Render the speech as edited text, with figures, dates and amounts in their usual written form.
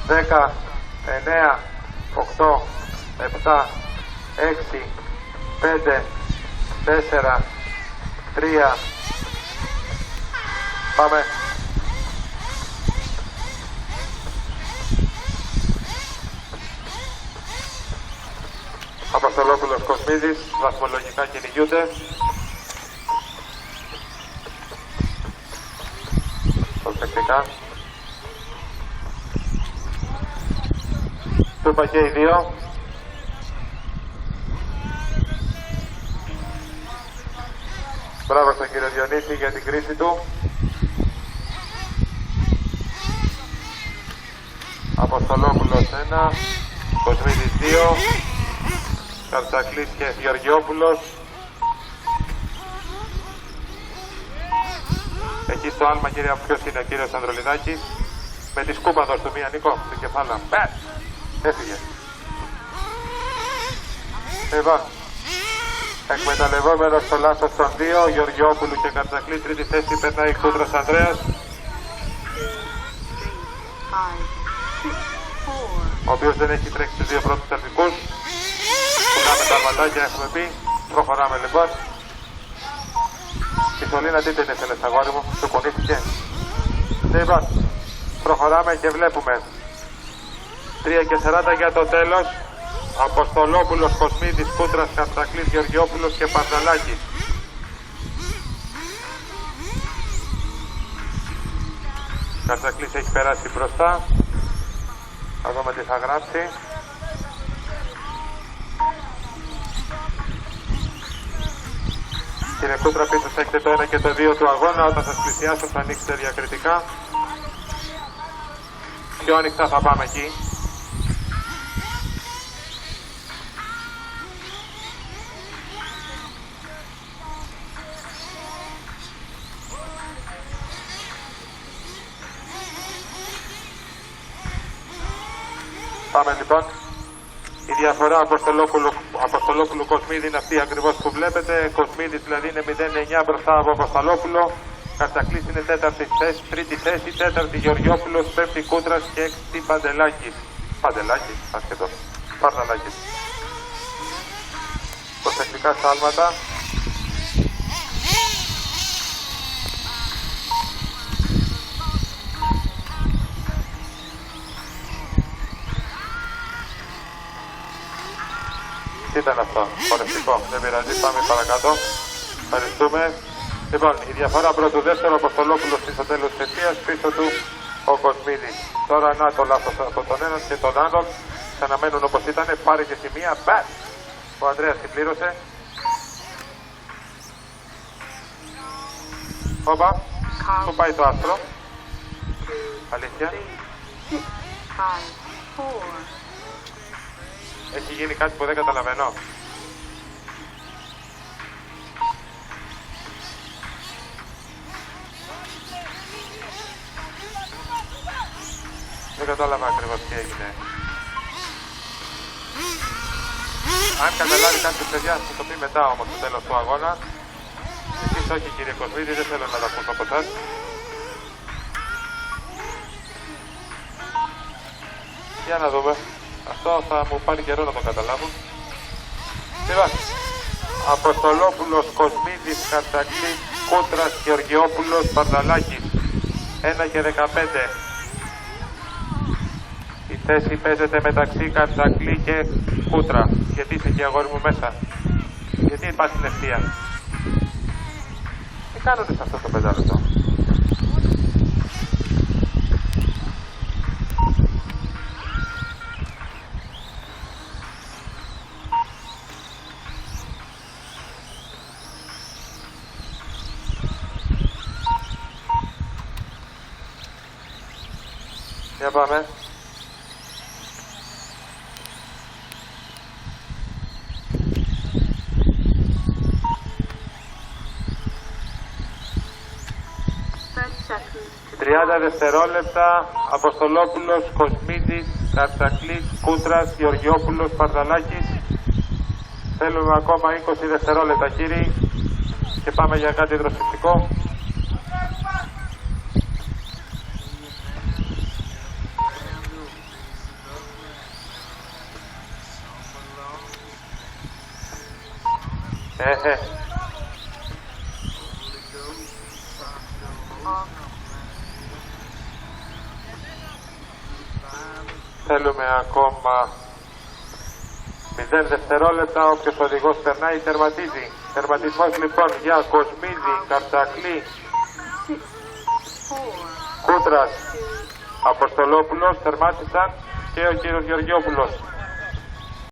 10, 9, 8, 7, 6, 5, 4, 3, πάμε. Αποστολόπουλος, Κοσμίδης, βαθμολογικά κυνηγούνται. Προσεκτικά. Του είπα και οι δύο. Μπράβο στον κύριο Διονύση για την κρίση του. Αποστολόπουλος 1, Κοσμίδης 2, Καρτσακλής και Γεωργιόπουλος. Εκεί στο άλμα, κύριε, ποιος είναι ο κύριος Ανδρολιδάκης? Με τη σκούπα δώσ' του μία, Νίκο, στο κεφάλα. Έφυγε. Λοιπόν, εκμεταλλευόμενος το λάθος των δύο, Γεωργιόπουλου και Καρτσακλή, τρίτη θέση περνάει Κούτρας Ανδρέας, ο οποίος δεν έχει τρέξει τους δύο πρώτους τελικούς. Πουλάμε τα αρματάκια, έχουμε πει. Προχωράμε λοιπόν. Η Σολίνα τι την ήθελες, αγόρι μου, σου κουνήθηκε? Λοιπόν, προχωράμε και βλέπουμε 3 και 40 για το τέλος. Αποστολόπουλος, Κοσμίδης, Κούτρας, Καρτσακλής, Γεωργιόπουλος και Πανταλάκης. Καρτσακλής έχει περάσει μπροστά. Θα δούμε τι θα γράψει. Κύριε Κούτρα, πίσω θα έχετε το 1 και το 2 του αγώνα. Όταν σας πλησιάσω θα ανοίξετε διακριτικά. Πιο ανοιχτά θα πάμε εκεί. Πάμε λοιπόν. Η διαφορά Αποστολόπουλου Κοσμίδη είναι αυτή ακριβώς που βλέπετε. Κοσμίδης δηλαδή είναι 0,9 μπροστά από Αποστολόπουλο. Καρτσακλής είναι τρίτη θέση, τέταρτη Γεωργιόπουλος, πέμπτη Κούτρας και έκτη Παντελάκης. Παντελάκης, ασχετό. Παντελάκης. Προσεκτικά στα άλματα. Τι ήταν αυτό, χορευτικό, δεν πειράζει, πάμε παρακάτω. Ευχαριστούμε. Λοιπόν, η διαφορά πρώτου δεύτερου, Αποστολόπουλος στο τέλος της αιτίας, πίσω του ο Κοσμίδης. Τώρα να το λάθος από τον έναν και τον άλλον, ξαναμένουν όπως ήταν, πάρε και στη μία, μπατ! Ο Ανδρέας την πλήρωσε. Όπα, πού πάει το άστρο? Αλήθεια. Έχει γίνει κάτι που δεν καταλαβαίνω. Δεν κατάλαβα ακριβώς τι έγινε. Αν καταλάβει κάτι παιδιά, θα το πει μετά όμως στο τέλος του αγώνα. Εσείς όχι κύριε Κοσμίδη, δεν θέλω να τα ακούσω από εσάς. Για να δούμε. Αυτό θα μου πάρει καιρό να το καταλάβω. Λοιπόν, Αποστολόπουλος, Κοσμίδης, Καρτσακλής, Κούτρας, Γεωργιόπουλος, Πανταλάκης. 1 και 15. Η θέση παίζεται μεταξύ Καρτσακλή και Κούτρα. Γιατί είσαι και αγόρι μου μέσα? Γιατί υπάρχει στην ευθεία? Τι κάνετε σε αυτό το πεντάλεπτο? Για πάμε. Δευτερόλεπτα, Αποστολόπουλος, Κοσμίδης, Καρτσακλής, Κούτρας, Γεωργιόπουλος, Πανταλάκης. Θέλουμε ακόμα 20 δευτερόλεπτα κύριοι και πάμε για κάτι δροσιστικό. Θέλουμε ακόμα 0 δευτερόλεπτα. Όποιος οδηγός περνάει τερματίζει. Τερματισμός λοιπόν για Κοσμίδη, Καρτσακλή, Κούτρας, Αποστολόπουλος τερμάτισαν και ο κύριος Γεωργιόπουλος.